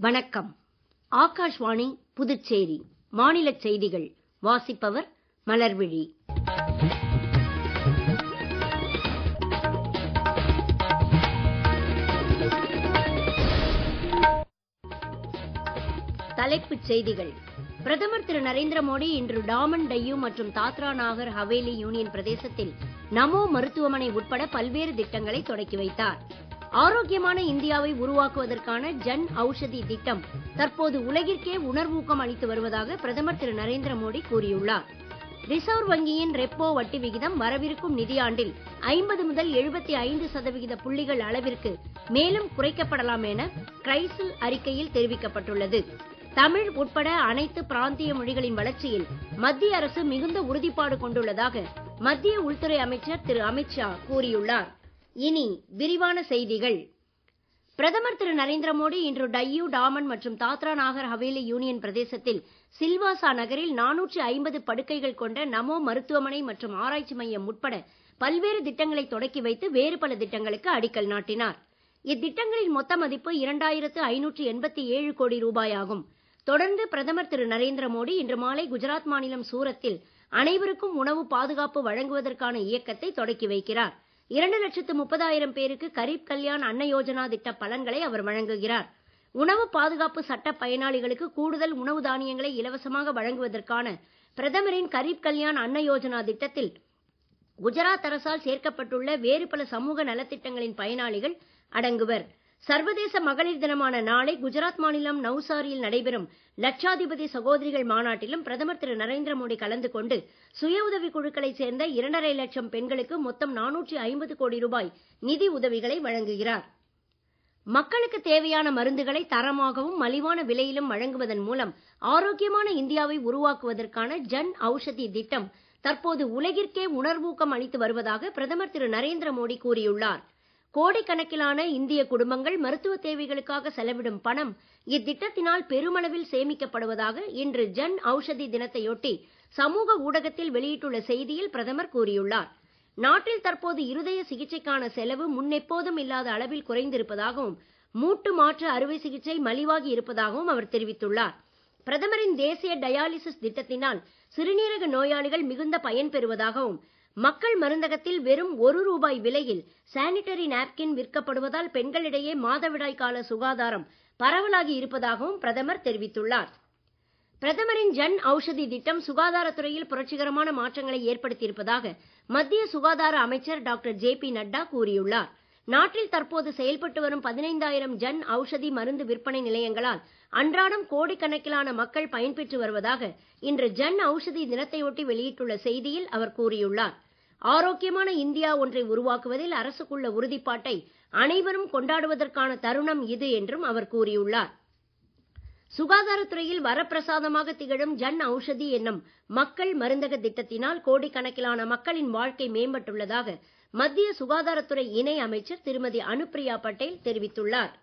வணக்கம். ஆகாஷ்வாணி புதுச்சேரி மாநிலச் செய்திகள் வாசிப்பவர் மலர்விழி. தலைப்புச் செய்திகள். பிரதமர் திரு நரேந்திர மோடி இன்று டாமன் டையூ மற்றும் தாத்ரா நாகர் ஹவேலி யூனியன் பிரதேசத்தில் நமோ மருத்துவமனை உட்பட பல்வேறு திட்டங்களை தொடக்கி வைத்தார். ஆரோக்கியமான இந்தியாவை உருவாக்குவதற்கான ஜன் ஔஷதி திட்டம் தற்போது உலகிற்கே உணர்வூக்கம் அளித்து வருவதாக பிரதமர் திரு நரேந்திர மோடி கூறியுள்ளார். ரிசர்வ் வங்கியின் ரெப்போ வட்டி விகிதம் வரவிருக்கும் நிதியாண்டில் 50 முதல் 75% புள்ளிகள் அளவிற்கு மேலும் குறைக்கப்படலாம் என கிரைசில் அறிக்கையில் தெரிவிக்கப்பட்டுள்ளது. தமிழ் உட்பட அனைத்து பிராந்திய மொழிகளின் வளர்ச்சியில் மத்திய அரசு மிகுந்த உறுதிப்பாடு கொண்டுள்ளதாக மத்திய உள்துறை அமைச்சர் திரு அமித்ஷா கூறியுள்ளார். இனி விரிவான செய்திகள். பிரதமர் திரு நரேந்திர மோடி இன்று டையூ, டாமன் மற்றும் தாத்ரா நாகர் ஹவேலி யூனியன் பிரதேசத்தில் சில்வாசா நகரில் 450 படுக்கைகள் கொண்ட நமோ மருத்துவமனை மற்றும் ஆராய்ச்சி மையம் உட்பட பல்வேறு திட்டங்களை தொடக்கி வைத்து வேறு பல திட்டங்களுக்கு அடிக்கல் நாட்டினார். இத்திட்டங்களின் மொத்த மதிப்பு 2587 கோடி ரூபாய் ஆகும். தொடர்ந்து பிரதமர் திரு நரேந்திர மோடி இன்று மாலை குஜராத் மாநிலம் சூரத்தில் அனைவருக்கும் உணவு பாதுகாப்பு வழங்குவதற்கான இயக்கத்தை தொடக்கி வைக்கிறார். 2,30,000 பேருக்கு கரீப் கல்யாண் அன்ன யோஜனா திட்ட பலன்களை அவர் வழங்குகிறார். உணவு பாதுகாப்பு சட்ட பயனாளிகளுக்கு கூடுதல் உணவு தானியங்களை இலவசமாக வழங்குவதற்கான பிரதமரின் கரீப் கல்யாண் அன்ன யோஜனா திட்டத்தில் குஜராத் அரசால் சேர்க்கப்பட்டுள்ள வேறு பல சமூக நலத்திட்டங்களின் பயனாளிகள் அடங்குவர். சர்வதேச மகளிர் தினமான நாளை குஜராத் மாநிலம் நவ்சாரியில் நடைபெறும் லட்சாதிபதி சகோதரிகள் மாநாட்டிலும் பிரதமர் திரு நரேந்திர மோடி கலந்து கொண்டு சுய உதவி குழுக்களைச் சேர்ந்த 2.5 லட்சம் பெண்களுக்கு மொத்தம் 450 கோடி ரூபாய் நிதி உதவிகளை வழங்குகிறார். மக்களுக்கு தேவையான மருந்துகளை தரமாகவும் மலிவான விலையிலும் வழங்குவதன் மூலம் ஆரோக்கியமான இந்தியாவை உருவாக்குவதற்கான ஜன் ஔஷதி திட்டம் தற்போது உலகிற்கே உணர்வூக்கம் அளித்து வருவதாக பிரதமர் திரு நரேந்திர மோடி கூறியுள்ளார். கோடிக்கணக்கிலான இந்திய குடும்பங்கள் மருத்துவ தேவைகளுக்காக செலவிடும் பணம் இத்திட்டத்தினால் பெருமளவில் சேமிக்கப்படுவதாக இன்று ஜன் ஔஷதி தினத்தையொட்டி சமூக ஊடகத்தில் வெளியிட்டுள்ள செய்தியில் பிரதமர் கூறியுள்ளார். நாட்டில் தற்போது இருதய சிகிச்சைக்கான செலவு முன்னெப்போதும் இல்லாத அளவில் குறைந்திருப்பதாகவும் மூட்டு மாற்று அறுவை சிகிச்சை மலிவாகி இருப்பதாகவும் அவர் தெரிவித்துள்ளார். பிரதமரின் தேசிய டயாலிசிஸ் திட்டத்தினால் சிறுநீரக நோயாளிகள் மிகுந்த பயன் பெறுவதாகவும் மக்கள் மருந்தகத்தில் வெறும் ₹1 விலையில் சானிட்டரி நாப்கின் விற்கப்படுவதால் பெண்களிடையே மாதவிடாய் கால சுகாதாரம் பரவலாகி இருப்பதாகவும் பிரதமர் தெரிவித்துள்ளார். பிரதமரின் ஜன் ஔஷதி திட்டம் சுகாதாரத்துறையில் புரட்சிகரமான மாற்றங்களை ஏற்படுத்தியிருப்பதாக மத்திய சுகாதார அமைச்சர் டாக்டர் ஜே.பி. நட்டா கூறியுள்ளார். நாட்டில் தற்போது செயல்பட்டு வரும் 15,000 ஜன் ஔஷதி மருந்து விற்பனை நிலையங்களால் அன்றாடம் கோடிக்கணக்கிலான மக்கள் பயன்பெற்று வருவதாக இன்று ஜன் ஔஷதி தினத்தையொட்டி வெளியிட்டுள்ள செய்தியில் அவர் கூறியுள்ளார். ஆரோக்கியமான இந்தியா ஒன்றை உருவாக்குவதில் அரசுக்குள்ள உறுதிப்பாட்டை அனைவரும் கொண்டாடுவதற்கான தருணம் இது என்றும் அவர் கூறியுள்ளார். சுகாதாரத்துறையில் வரப்பிரசாதமாக திகழும் ஜன் ஔஷதி என்னும் மக்கள் மருந்தக திட்டத்தினால் கோடிக்கணக்கிலான மக்களின் வாழ்க்கை மேம்பட்டுள்ளதாக மத்திய சுகாதாரத்துறை இணை அமைச்சர் திருமதி அனுப்பிரியா பட்டேல் தெரிவித்துள்ளார்.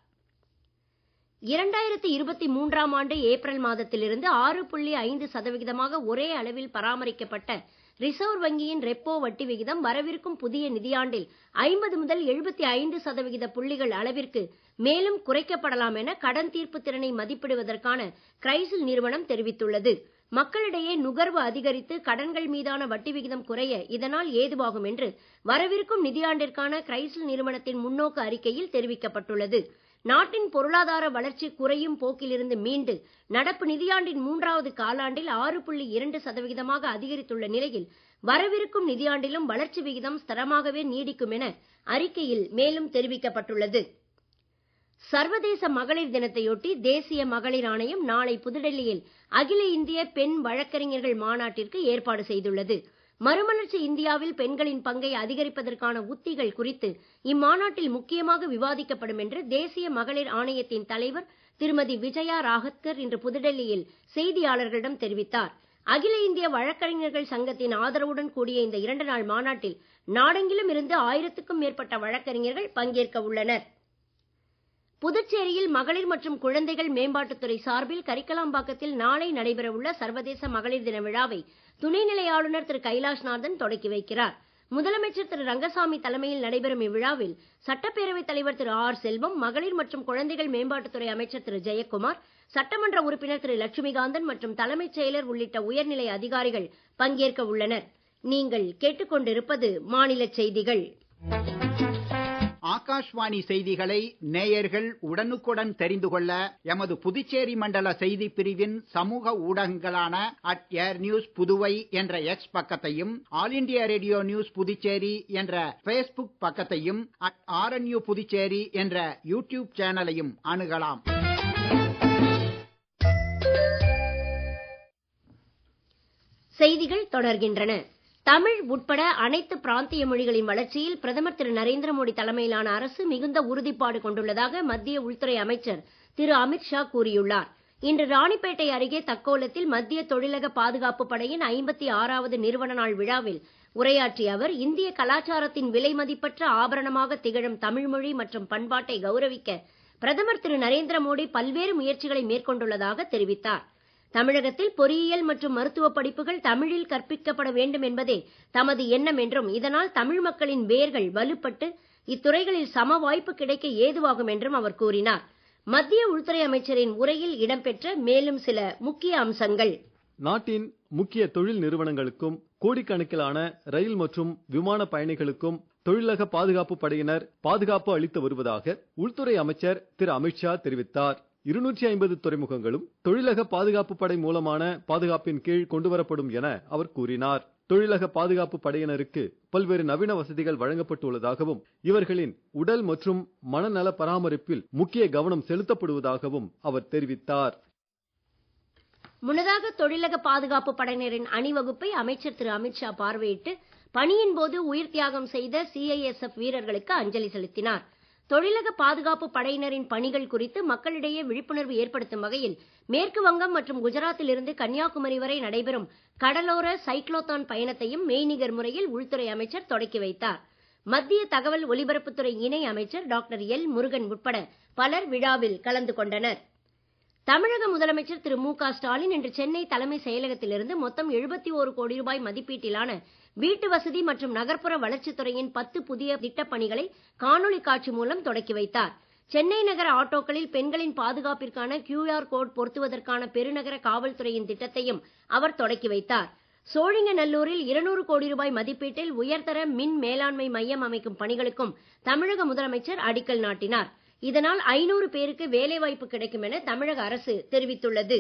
2023ஆம் ஆண்டு ஏப்ரல் மாதத்திலிருந்து 6.5% ஒரே அளவில் பராமரிக்கப்பட்ட ரிசர்வ் வங்கியின் ரெப்போ வட்டி விகிதம் வரவிருக்கும் புதிய நிதியாண்டில் 50 முதல் 75% புள்ளிகள் அளவிற்கு மேலும் குறைக்கப்படலாம் என கடன் தீர்ப்பு திறனை மதிப்பிடுவதற்கான கிரைசில் நிறுவனம் தெரிவித்துள்ளது. மக்களிடையே நுகர்வு அதிகரித்து கடன்கள் மீதான வட்டி விகிதம் குறைய இதனால் ஏதுவாகும் என்று வரவிருக்கும் நிதியாண்டிற்கான கிரைசில் நிறுவனத்தின் முன்னோக்கு அறிக்கையில் தெரிவிக்கப்பட்டுள்ளது. நாட்டின் பொருளாதார வளர்ச்சி குறையும் போக்கிலிருந்து மீண்டு நடப்பு நிதியாண்டின் 3வது காலாண்டில் 6.2% அதிகரித்துள்ள நிலையில் வரவிருக்கும் நிதியாண்டிலும் வளர்ச்சி விகிதம் ஸ்திரமாகவே நீடிக்கும் என அறிக்கையில் மேலும் தெரிவிக்கப்பட்டுள்ளது. சர்வதேச மகளிர் தினத்தையொட்டி தேசிய மகளிர் ஆணையம் நாளை புதுடெல்லியில் அகில இந்திய பெண் வழக்கறிஞர்கள் மாநாட்டிற்கு ஏற்பாடு செய்துள்ளது. மறுமலர்ச்சி இந்தியாவில் பெண்களின் பங்கை அதிகரிப்பதற்கான உத்திகள் குறித்து இம்மாநாட்டில் முக்கியமாக விவாதிக்கப்படும் என்று தேசிய மகளிர் ஆணையத்தின் தலைவர் திருமதி விஜயா ராகத்கர் இன்று புதுடெல்லியில் செய்தியாளர்களிடம் தெரிவித்தார். அகில இந்திய வழக்கறிஞர்கள் சங்கத்தின் ஆதரவுடன் கூடிய இந்த 2 நாள் மாநாட்டில் நாடெங்கிலும் இருந்து 1000க்கும் மேற்பட்ட வழக்கறிஞர்கள் பங்கேற்க உள்ளனர். புதுச்சேரியில் மகளிர் மற்றும் குழந்தைகள் மேம்பாட்டுத்துறை சார்பில் கரிக்கலாம்பாக்கத்தில் நாளை நடைபெறவுள்ள சர்வதேச மகளிர் தின விழாவை துணைநிலை ஆளுநர் திரு கைலாஷ்நாதன் தொடக்கி வைக்கிறார். முதலமைச்சர் திரு ரங்கசாமி தலைமையில் நடைபெறும் இவ்விழாவில் சட்டப்பேரவைத் தலைவர் திரு ஆர் செல்வம், மகளிர் மற்றும் குழந்தைகள் மேம்பாட்டுத்துறை அமைச்சர் திரு ஜெயக்குமார், சட்டமன்ற உறுப்பினர் திரு லட்சுமிகாந்தன் மற்றும் தலைமைச் செயலர் உள்ளிட்ட உயர்நிலை அதிகாரிகள் பங்கேற்க உள்ளனர். நீங்கள் கேட்டுக்கொண்டிருப்பது மாநில செய்திகள். ஆகாஷ்வாணி செய்திகளை நேயர்கள் உடனுக்குடன் தெரிந்து கொள்ள எமது புதுச்சேரி மண்டல செய்தி பிரிவின் சமூக ஊடகங்களான @airnews புதுவை என்ற எக்ஸ் பக்கத்தையும், all India radio news Puducherry என்ற Facebook பக்கத்தையும், @RNU புதுச்சேரி என்ற யூடியூப் சேனலையும் அணுகலாம். செய்திகள் தொடர்கின்றன. தமிழ் உட்பட அனைத்து பிராந்திய மொழிகளின் வளர்ச்சியில் பிரதமர் திரு நரேந்திர மோடி தலைமையிலான அரசு மிகுந்த உறுதிப்பாடு கொண்டுள்ளதாக மத்திய உள்துறை அமைச்சர் திரு அமித் ஷா கூறியுள்ளார். இன்று ராணிப்பேட்டை அருகே தக்கோலத்தில் மத்திய தொழிலக பாதுகாப்பு படையின் 56வது நிறுவன நாள் விழாவில் உரையாற்றிய அவர், இந்திய கலாச்சாரத்தின் விலை மதிப்பற்ற ஆபரணமாக திகழும் தமிழ்மொழி மற்றும் பண்பாட்டை கௌரவிக்க பிரதமர் திரு நரேந்திர மோடி பல்வேறு முயற்சிகளை மேற்கொண்டுள்ளதாக தெரிவித்தார். தமிழகத்தில் பொறியியல் மற்றும் மருத்துவ படிப்புகள் தமிழில் கற்பிக்கப்பட வேண்டும் என்பதே தமது எண்ணம் என்றும், இதனால் தமிழ் மக்களின் வேர்கள் வலுப்பட்டு இத்துறைகளில் சம வாய்ப்பு கிடைக்க ஏதுவாகும் என்றும் அவர் கூறினார். மத்திய உள்துறை அமைச்சரின் உரையில் இடம்பெற்ற மேலும் சில முக்கிய அம்சங்கள். நாட்டின் முக்கிய தொழில் நிறுவனங்களுக்கும் கோடிக்கணக்கிலான ரயில் மற்றும் விமான பயணிகளுக்கும் தொழிலக பாதுகாப்பு படையினர் பாதுகாப்பு அளித்து வருவதாக உள்துறை அமைச்சர் திரு அமித் ஷா தெரிவித்தார். 250 துறைமுகங்களும் தொழிலக பாதுகாப்பு படை மூலமான பாதுகாப்பின் கீழ் கொண்டுவரப்படும் என அவர் கூறினார். தொழிலக பாதுகாப்பு படையினருக்கு பல்வேறு நவீன வசதிகள் வழங்கப்பட்டுள்ளதாகவும், இவர்களின் உடல் மற்றும் மனநல பராமரிப்பில் முக்கிய கவனம் செலுத்தப்படுவதாகவும் அவர் தெரிவித்தார். முன்னதாக தொழிலக பாதுகாப்பு படையினரின் அணிவகுப்பை அமைச்சர் திரு அமித் ஷா பார்வையிட்டு பணியின் போது உயிர் தியாகம் செய்த CISF வீரர்களுக்கு அஞ்சலி செலுத்தினார். தொழிலக பாதுகாப்பு படையினரின் பணிகள் குறித்து மக்களிடையே விழிப்புணர்வு ஏற்படுத்தும் வகையில் மேற்கு வங்கம் மற்றும் குஜராத்தில் இருந்து கன்னியாகுமரி வரை நடைபெறும் கடலோர சைக்ளோத்தான் பயணத்தையும் மெய்நிகர் முறையில் உள்துறை அமைச்சர் தொடக்கி வைத்தார். மத்திய தகவல் ஒலிபரப்புத்துறை இணை அமைச்சர் டாக்டர் எல் முருகன் உட்பட பலர் விழாவில் கலந்து கொண்டனர். தமிழக முதலமைச்சர் திரு மு க ஸ்டாலின் இன்று சென்னை தலைமை செயலகத்திலிருந்து மொத்தம் 71 கோடி ரூபாய் மதிப்பீட்டிலான வீட்டு வசதி மற்றும் நகர்ப்புற வளர்ச்சித்துறையின் 10 புதிய திட்டப் பணிகளை காணொளி காட்சி மூலம் தொடக்கி வைத்தார். சென்னை நகர ஆட்டோக்களில் பெண்களின் பாதுகாப்பிற்கான QR கோட் பொருத்துவதற்கான பெருநகர காவல்துறையின் திட்டத்தையும் அவர் தொடக்கி வைத்தார். சோழிங்கநல்லூரில் 200 கோடி ரூபாய் மதிப்பீட்டில் உயர்தர மின் மேலாண்மை மையம் அமைக்கும் பணிகளுக்கும் தமிழக முதலமைச்சர் அடிக்கல் நாட்டினார். இதனால் 500 பேருக்கு வேலைவாய்ப்பு கிடைக்கும் என தமிழக அரசு தெரிவித்துள்ளது.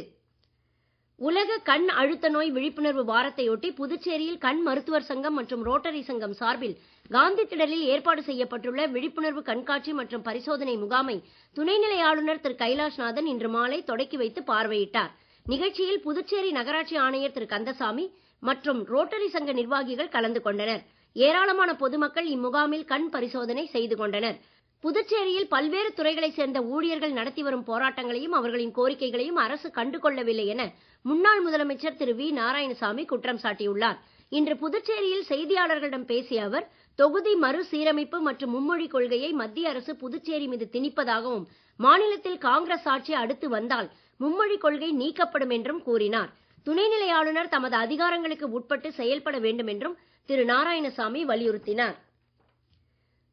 உலக கண் அழுத்த நோய் விழிப்புணர்வு வாரத்தையொட்டி புதுச்சேரியில் கண் மருத்துவர் சங்கம் மற்றும் ரோட்டரி சங்கம் சார்பில் காந்தி திடலில் ஏற்பாடு செய்யப்பட்டுள்ள விழிப்புணர்வு கண்காட்சி மற்றும் பரிசோதனை முகாமை துணைநிலை ஆளுநர் திரு கைலாஷ்நாதன் இன்று மாலை தொடக்கி வைத்து பார்வையிட்டார். நிகழ்ச்சியில் புதுச்சேரி நகராட்சி ஆணையர் திரு கந்தசாமி மற்றும் ரோட்டரி சங்க நிர்வாகிகள் கலந்து கொண்டனர். ஏராளமான பொதுமக்கள் இம்முகாமில் கண் பரிசோதனை செய்து கொண்டனர். புதுச்சேரியில் பல்வேறு துறைகளைச் சேர்ந்த ஊழியர்கள் நடத்தி வரும் போராட்டங்களையும் அவர்களின் கோரிக்கைகளையும் அரசு கண்டுகொள்ளவில்லை என முன்னாள் முதலமைச்சர் திரு வி நாராயணசாமி குற்றம் சாட்டியுள்ளார். இன்று புதுச்சேரியில் செய்தியாளர்களிடம் பேசிய அவர், தொகுதி மறுசீரமைப்பு மற்றும் மும்மொழி கொள்கையை மத்திய அரசு புதுச்சேரி மீது திணிப்பதாகவும், மாநிலத்தில் காங்கிரஸ் ஆட்சி அடுத்து வந்தால் மும்மொழி கொள்கை நீக்கப்படும் என்றும் கூறினார். துணைநிலை ஆளுநர் தமது அதிகாரங்களுக்கு உட்பட்டு செயல்பட வேண்டும் என்றும் திரு நாராயணசாமி வலியுறுத்தினார்.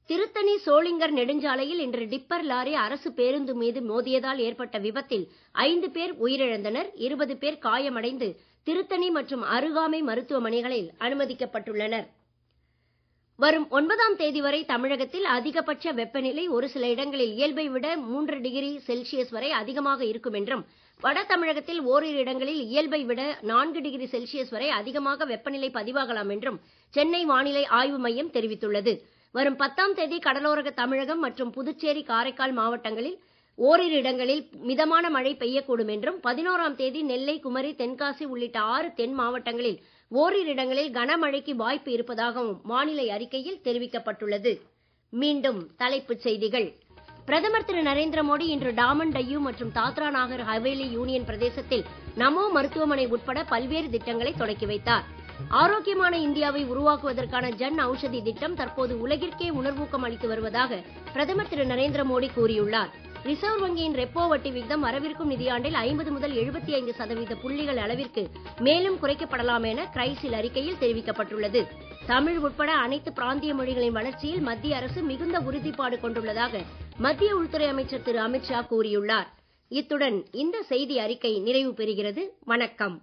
திருத்தணி சோளிங்கர் நெடுஞ்சாலையில் இன்று டிப்பர் லாரி அரசு பேருந்து மீது மோதியதால் ஏற்பட்ட விபத்தில் 5 பேர் உயிரிழந்தனர், 20 பேர் காயமடைந்து திருத்தணி மற்றும் அருகாமை மருத்துவமனைகளில் அனுமதிக்கப்பட்டுள்ளனர். வரும் 9ஆம் தேதி வரை தமிழகத்தில் அதிகபட்ச வெப்பநிலை ஒரு சில இடங்களில் இயல்பை விட 3 டிகிரி செல்சியஸ் வரை அதிகமாக இருக்கும் என்றும், வட தமிழகத்தில் ஓரிரு இடங்களில் இயல்பை விட 4 டிகிரி செல்சியஸ் வரை அதிகமாக வெப்பநிலை பதிவாகலாம் என்றும் சென்னை வானிலை ஆய்வு மையம் தெரிவித்துள்ளது. வரும் 10ஆம் தேதி கடலோர தமிழகம் மற்றும் புதுச்சேரி காரைக்கால் மாவட்டங்களில் ஓரிரு இடங்களில் மிதமான மழை பெய்யக்கூடும் என்றும், 11ஆம் தேதி நெல்லை குமரி தென்காசி உள்ளிட்ட 6 தென் மாவட்டங்களில் ஓரிரு இடங்களில் கனமழைக்கு வாய்ப்பு இருப்பதாகவும் வானிலை அறிக்கையில் தெரிவிக்கப்பட்டுள்ளது. மீண்டும் தலைப்புச் செய்திகள். பிரதமர் திரு நரேந்திர மோடி இன்று டாமன் டையூ மற்றும் தாத்ரா நாகர் ஹவேலி யூனியன் பிரதேசத்தில் நமோ மருத்துவமனை உட்பட பல்வேறு திட்டங்களை தொடக்கி வைத்தார். ஆரோக்கியமான இந்தியாவை உருவாக்குவதற்கான ஜன் ஔஷதி திட்டம் தற்போது உலகிற்கே உணர்வூக்கம் அளித்து வருவதாக பிரதமர் திரு நரேந்திர மோடி கூறியுள்ளார். ரிசர்வ் வங்கியின் ரெப்போ வட்டி விகிதம் வரவிருக்கும் நிதியாண்டில் 50 முதல் 75% புள்ளிகள் அளவிற்கு மேலும் குறைக்கப்படலாம் என கிரைசில் அறிக்கையில் தெரிவிக்கப்பட்டுள்ளது. தமிழ் உட்பட அனைத்து பிராந்திய மொழிகளின் வளர்ச்சியில் மத்திய அரசு மிகுந்த உறுதிப்பாடு கொண்டுள்ளதாக மத்திய உள்துறை அமைச்சர் திரு அமித்ஷா கூறியுள்ளார். இத்துடன் இந்த செய்தி அறிக்கை நிறைவு பெறுகிறது. வணக்கம்.